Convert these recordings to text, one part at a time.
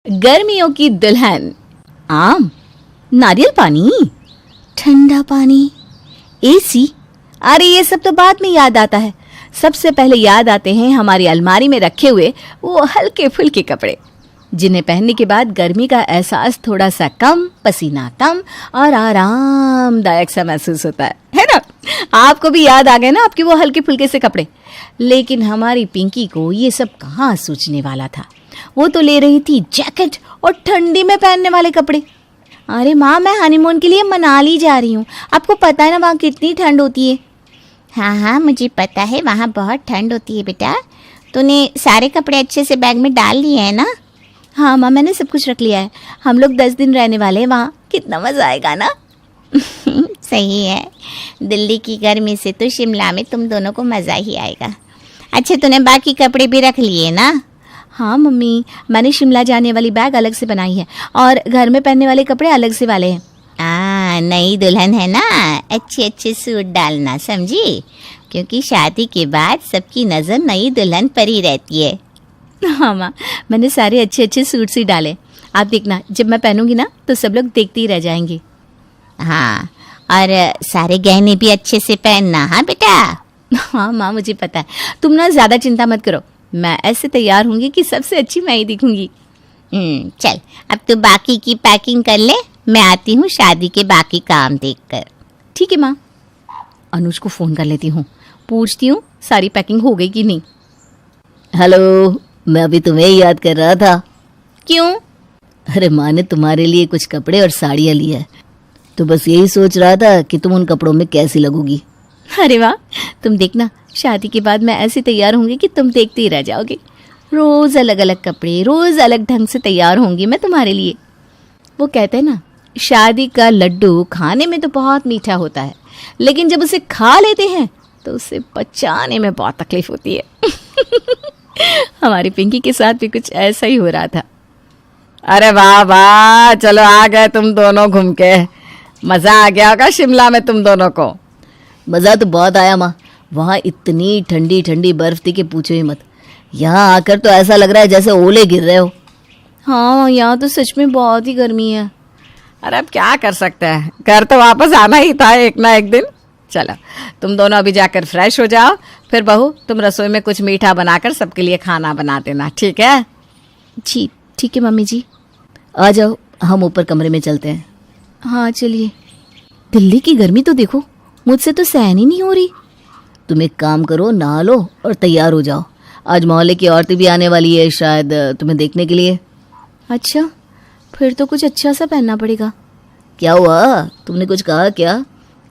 गर्मियों की दुल्हन। आम, नारियल पानी, ठंडा पानी, एसी। अरे ये सब तो बाद में याद आता है। सबसे पहले याद आते हैं हमारी अलमारी में रखे हुए वो हल्के फुल्के कपड़े, जिन्हें पहनने के बाद गर्मी का एहसास थोड़ा सा कम, पसीना कम और आरामदायक सा महसूस होता है ना। आपको भी याद आ गए ना आपके वो हल्के फुल्के से कपड़े। लेकिन हमारी पिंकी को ये सब कहाँ सूझने वाला था। वो तो ले रही थी जैकेट और ठंडी में पहनने वाले कपड़े। अरे माँ, मैं हनीमून के लिए मनाली जा रही हूँ। आपको पता है ना वहाँ कितनी ठंड होती है। हाँ हाँ, मुझे पता है, वहाँ बहुत ठंड होती है बेटा। तूने सारे कपड़े अच्छे से बैग में डाल लिए हैं ना? हाँ माँ, मैंने सब कुछ रख लिया है। हम लोग 10 दिन रहने वाले हैं वहाँ। कितना मज़ा आएगा ना। सही है। दिल्ली की गर्मी से तो शिमला में तुम दोनों को मज़ा ही आएगा। अच्छा, तूने बाकी कपड़े भी रख लिए ना? हाँ मम्मी, मैंने शिमला जाने वाली बैग अलग से बनाई है और घर में पहनने वाले कपड़े अलग से वाले हैं। नई दुल्हन है ना, अच्छे अच्छे सूट डालना, समझी? क्योंकि शादी के बाद सबकी नज़र नई दुल्हन पर ही रहती है। हाँ माँ, मैंने सारे अच्छे अच्छे सूट्स ही डाले। आप देखना, जब मैं पहनूंगी ना तो सब लोग देखते ही रह जाएंगे। हाँ, और सारे गहने भी अच्छे से पहनना। हाँ बेटा। हाँ माँ, मुझे पता है। तुम ना ज़्यादा चिंता मत करो, मैं ऐसे तैयार होंगी कि सबसे अच्छी मैं ही दिखूंगी। चल, अब तू बाकी की पैकिंग कर ले, मैं आती हूँ शादी के बाकी काम देखकर। ठीक है माँ। अनुज को फ़ोन कर लेती हूँ, पूछती हूँ सारी पैकिंग हो गई कि नहीं। हेलो, मैं अभी तुम्हें ही याद कर रहा था। क्यों? अरे माँ ने तुम्हारे लिए कुछ कपड़े और साड़ियाँ ली है, तो बस यही सोच रहा था कि तुम उन कपड़ों में कैसी लगोगी। अरे वाह, तुम देखना, शादी के बाद मैं ऐसे तैयार होंगी कि तुम देखते ही रह जाओगे। रोज़ अलग अलग कपड़े, रोज़ अलग ढंग से तैयार होंगी मैं तुम्हारे लिए। वो कहते हैं ना, शादी का लड्डू खाने में तो बहुत मीठा होता है, लेकिन जब उसे खा लेते हैं तो उसे पचाने में बहुत तकलीफ होती है। हमारी पिंकी के साथ भी कुछ ऐसा ही हो रहा था। अरे वाह वाह, चलो आ गए तुम दोनों घूम के। मज़ा आ गया होगा शिमला में तुम दोनों को। मज़ा तो बहुत आया माँ, वहाँ इतनी ठंडी ठंडी बर्फ़ थी कि पूछो ही मत। यहाँ आकर तो ऐसा लग रहा है जैसे ओले गिर रहे हो। हाँ, यहाँ तो सच में बहुत ही गर्मी है। अरे अब क्या कर सकते हैं, घर तो वापस आना ही था एक ना एक दिन। चलो तुम दोनों अभी जाकर फ्रेश हो जाओ, फिर बहू तुम रसोई में कुछ मीठा बनाकर सबके लिए खाना बना देना, ठीक है? जी ठीक है मम्मी जी। आ जाओ, हम ऊपर कमरे में चलते हैं। हाँ चलिए। दिल्ली की गर्मी तो देखो, मुझसे तो सहन ही नहीं हो रही। तुम एक काम करो, नहा लो और तैयार हो जाओ। आज मोहल्ले की औरतें भी आने वाली है शायद तुम्हें देखने के लिए। अच्छा, फिर तो कुछ अच्छा सा पहनना पड़ेगा। क्या हुआ, तुमने कुछ कहा क्या?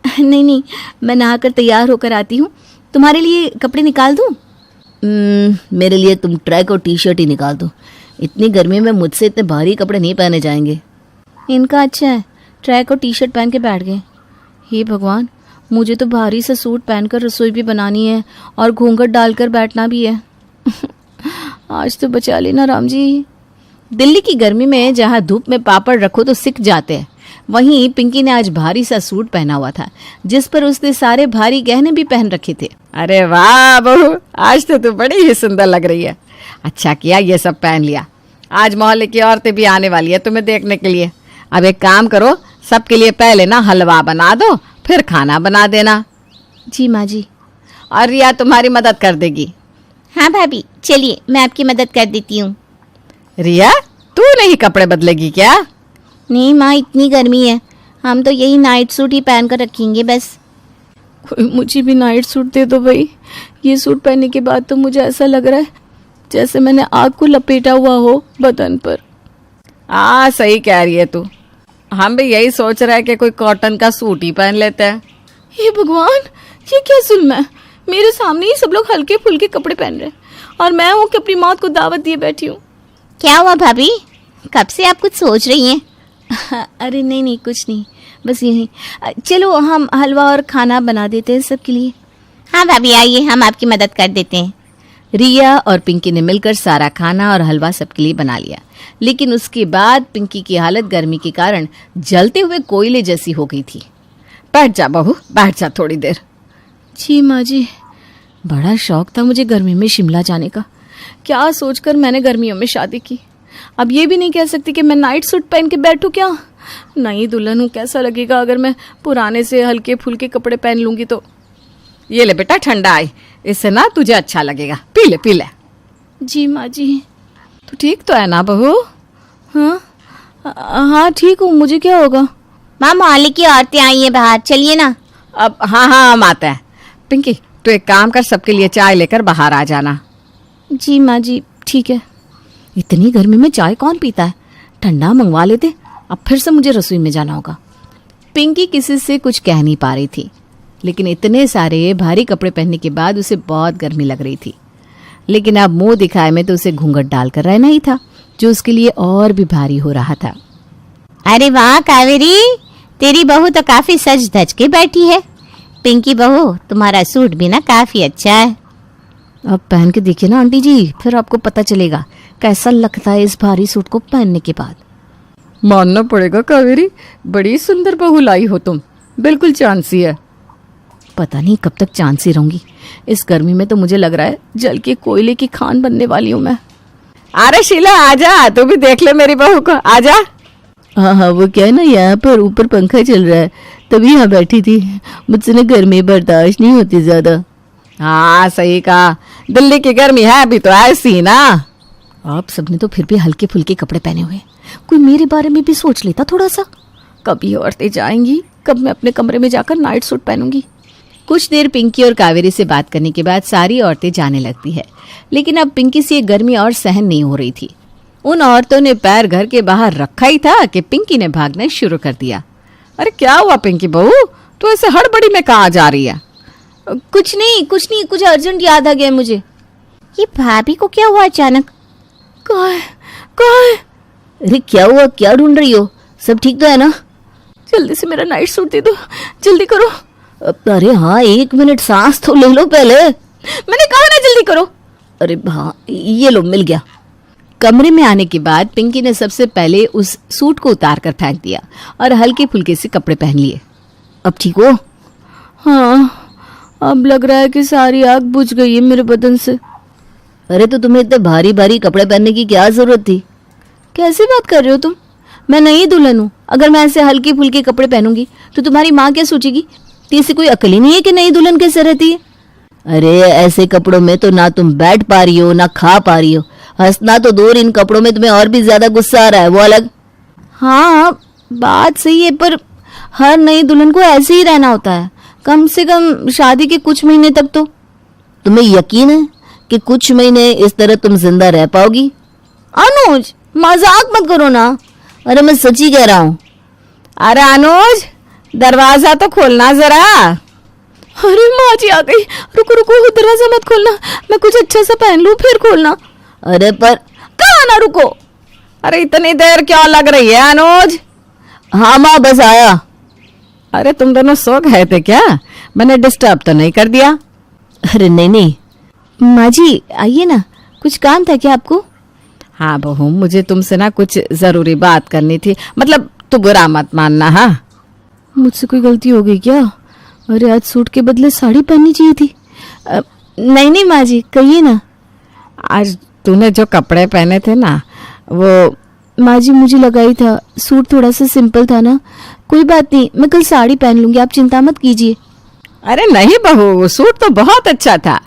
नहीं नहीं, मैं नहाकर तैयार होकर आती हूँ। तुम्हारे लिए कपड़े निकाल दूँ? मेरे लिए तुम ट्रैक और टी शर्ट ही निकाल दो। इतनी गर्मी में मुझसे इतने भारी कपड़े नहीं पहने जाएंगे। इनका अच्छा है, ट्रैक और टी शर्ट पहन के बैठ गए। हे भगवान, मुझे तो भारी सा सूट पहनकर रसोई भी बनानी है और घूंघट डालकर बैठना भी है। आज तो बचा लेना राम जी। दिल्ली की गर्मी में जहाँ धूप में पापड़ रखो तो सिक जाते हैं, वहीं पिंकी ने आज भारी सा सूट पहना हुआ था, जिस पर उसने सारे भारी गहने भी पहन रखे थे। अरे वाह बहू, आज तो तू बड़ी ही सुंदर लग रही है। अच्छा किया ये सब पहन लिया। आज मोहल्ले की औरतें भी आने वाली है तुम्हें देखने के लिए। अब एक काम करो, सबके लिए पहले ना हलवा बना दो, फिर खाना बना देना। जी माँ जी। और रिया तुम्हारी मदद कर देगी। हाँ भाभी, चलिए मैं आपकी मदद कर देती हूँ। रिया, तू नहीं कपड़े बदलेगी क्या? नहीं माँ, इतनी गर्मी है, हम तो यही नाइट सूट ही पहन कर रखेंगे बस। कोई मुझे भी नाइट सूट दे दो भाई। ये सूट पहनने के बाद तो मुझे ऐसा लग रहा है जैसे मैंने आग को लपेटा हुआ हो बदन पर। सही कह रही है तू। हम भी यही सोच रहे हैं कि कोई कॉटन का सूट ही पहन लेते हैं। हे भगवान, ये क्या जुल्म है। मेरे सामने ही सब लोग हल्के फुल्के कपड़े पहन रहे हैं और मैं हूँ कि अपनी मौत को दावत दिए बैठी हूँ। क्या हुआ भाभी, कब से आप कुछ सोच रही हैं? अरे नहीं नहीं, कुछ नहीं, बस यही। चलो हम हलवा और खाना बना देते हैं सबके लिए। हाँ भाभी, आइए हम आपकी मदद कर देते हैं। रिया और पिंकी ने मिलकर सारा खाना और हलवा सबके लिए बना लिया, लेकिन उसके बाद पिंकी की हालत गर्मी के कारण जलते हुए कोयले जैसी हो गई थी। बैठ जा बहू, बैठ जा थोड़ी देर। जी माँ जी। बड़ा शौक था मुझे गर्मी में शिमला जाने का। क्या सोचकर मैंने गर्मियों में शादी की। अब ये भी नहीं कह सकती कि मैं नाइट सूट पहन के बैठूं क्या। नई दुल्हन हूँ, कैसा लगेगा अगर मैं पुराने से हल्के फुल्के कपड़े पहन लूंगी तो। ये ले बेटा ठंडा है, इससे ना तुझे अच्छा लगेगा, पी ले पी ले। जी माँ जी। तू ठीक तो है ना बहू? हाँ हाँ ठीक हूँ, मुझे क्या होगा। माँ मोहल्ले की औरतें आई हैं बाहर, चलिए ना। अब हाँ हम आते हैं। पिंकी तू एक काम कर, सबके लिए चाय लेकर बाहर आ जाना। जी माँ जी ठीक है। इतनी गर्मी में चाय कौन पीता है, ठंडा मंगवा लेते। अब फिर से मुझे रसोई में जाना होगा। पिंकी किसी से कुछ कह नहीं पा रही थी, लेकिन इतने सारे भारी कपड़े पहनने के बाद उसे बहुत गर्मी लग रही थी। लेकिन अब मुंह दिखाए में तो उसे घूंघट डालकर रहना ही था, जो उसके लिए और भी भारी हो रहा था। अरे वाह कावेरी, तेरी बहू तो काफी सज धज के बैठी है। पिंकी बहू, तुम्हारा सूट भी ना काफी अच्छा है। अब पहन के देखिए ना आंटी जी, फिर आपको पता चलेगा कैसा लगता है इस भारी सूट को पहनने के बाद। मानना पड़ेगा कावेरी, बड़ी सुंदर बहू लाई हो तुम, बिल्कुल चांसी है। पता नहीं कब तक चांसी रहूंगी, इस गर्मी में तो मुझे लग रहा है जल के कोयले की खान बनने वाली हूँ मैं। अरे शीला आजा, तू भी देख ले मेरी बहू को, आजा। हाँ हाँ, वो क्या है ना, यहाँ पर ऊपर पंखा चल रहा है, तभी यहाँ बैठी थी। मुझसे ना गर्मी बर्दाश्त नहीं होती ज्यादा। हाँ सही कहा, दिल्ली की गर्मी है अभी तो ऐसी ना। आप सबने तो फिर भी हल्के फुल्के कपड़े पहने हुए, कोई मेरे बारे में भी सोच लेता थोड़ा सा। कब ये औरतें जाएंगी, कब मैं अपने कमरे में जाकर नाइट सूट पहनूंगी। कुछ देर पिंकी और कावेरी से बात करने के बाद सारी औरतें जाने लगती है, लेकिन अब पिंकी से ये गर्मी और सहन नहीं हो रही थी। उन औरतों ने पैर घर के बाहर रखा ही था कि पिंकी ने भागना शुरू कर दिया। अरे क्या हुआ पिंकी बहू, तू ऐसे हड़बड़ी में कहाँ जा रही है? कुछ नहीं, कुछ अर्जेंट याद आ गया मुझे। ये भाभी को क्या हुआ अचानक? कहाँ है? अरे क्या हुआ, क्या ढूंढ रही हो? सब ठीक तो है ना? जल्दी से मेरा नाइट सूट दे दो, जल्दी करो। अरे हाँ, 1 मिनट सांस तो ले लो पहले। मैंने कहा ना जल्दी करो। अरे हाँ, ये लो, मिल गया। कमरे में आने के बाद पिंकी ने सबसे पहले उस सूट को उतार कर फेंक दिया और हल्के फुल्के से कपड़े पहन लिए। अब ठीक हो? हाँ, अब लग रहा है कि सारी आग बुझ गई है मेरे बदन से। अरे तो तुम्हें इतने भारी भारी कपड़े पहनने की क्या जरूरत थी? कैसी बात कर रहे हो तुम? मैं नई दुल्हन हूँ, अगर मैं ऐसे हल्के फुल्के कपड़े पहनूंगी तो तुम्हारी माँ क्या सोचेगी? इसे कोई अकल ही नहीं है कि नई दुल्हन कैसे रहती है। अरे ऐसे कपड़ों में तो ना तुम बैठ पा रही हो ना खा पा रही हो। हंसना तो दूर, इन कपड़ों में तुम्हें और भी ज्यादा गुस्सा आ रहा है, वो अलग। हाँ बात सही है, पर हर नई दुल्हन को ऐसे ही रहना होता है, कम से कम शादी के कुछ महीने तक तो। तुम्हें यकीन है कि कुछ महीने इस तरह तुम जिंदा रह पाओगी? अनुज मजाक मत करो ना। अरे मैं सच्ची कह रहा हूँ। अरे अनुज, दरवाजा तो खोलना जरा। अरे माँ जी आ गई, रुको रुको, दरवाजा मत खोलना, मैं कुछ अच्छा सा पहन लूं फिर खोलना। अरे पर कहाँ ना रुको। अरे इतनी देर क्यों लग रही है अनुज? हाँ माँ, बस आया। अरे तुम दोनों सो गए थे क्या? मैंने डिस्टर्ब तो नहीं कर दिया? अरे नहीं नहीं। माँ जी आइए ना, कुछ काम था क्या आपको? हाँ बहू, मुझे तुमसे ना कुछ जरूरी बात करनी थी, मतलब तू बुरा मत मानना। हाँ मुझसे कोई गलती हो गई क्या? अरे आज सूट के बदले साड़ी पहननी चाहिए थी। नहीं नहीं माँ जी, कहिए ना। आज तूने जो कपड़े पहने थे ना, वो माँ जी मुझे लगा ही था, सूट थोड़ा सा सिंपल था ना। कोई बात नहीं, मैं कल साड़ी पहन लूंगी, आप चिंता मत कीजिए। अरे नहीं बहू, सूट तो बहुत अच्छा था,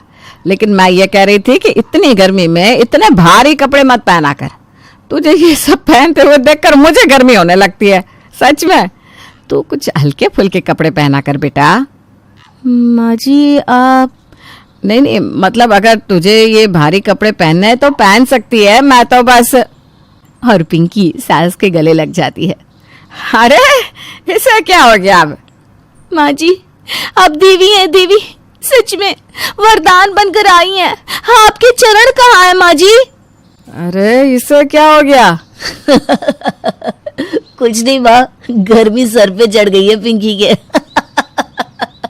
लेकिन मैं ये कह रही थी कि इतनी गर्मी में इतने भारी कपड़े मत पहना कर। तुझे ये सब पहनते हुए देखकर मुझे गर्मी होने लगती है सच में। तो कुछ हल्के फुल्के कपड़े पहना कर बेटा। माँ जी आप नहीं, मतलब अगर तुझे ये भारी कपड़े पहनने हैं तो पहन सकती है, मैं तो बस। और पिंकी सास के गले लग जाती है। अरे इसे क्या हो गया अब? माँ जी आप देवी हैं, देवी, सच में वरदान बनकर आई हैं। हाँ, आपके चरण कहाँ है माँ जी? अरे इसे क्या हो गया? कुछ नहीं माँ, गर्मी सर पे चढ़ गई है पिंकी के।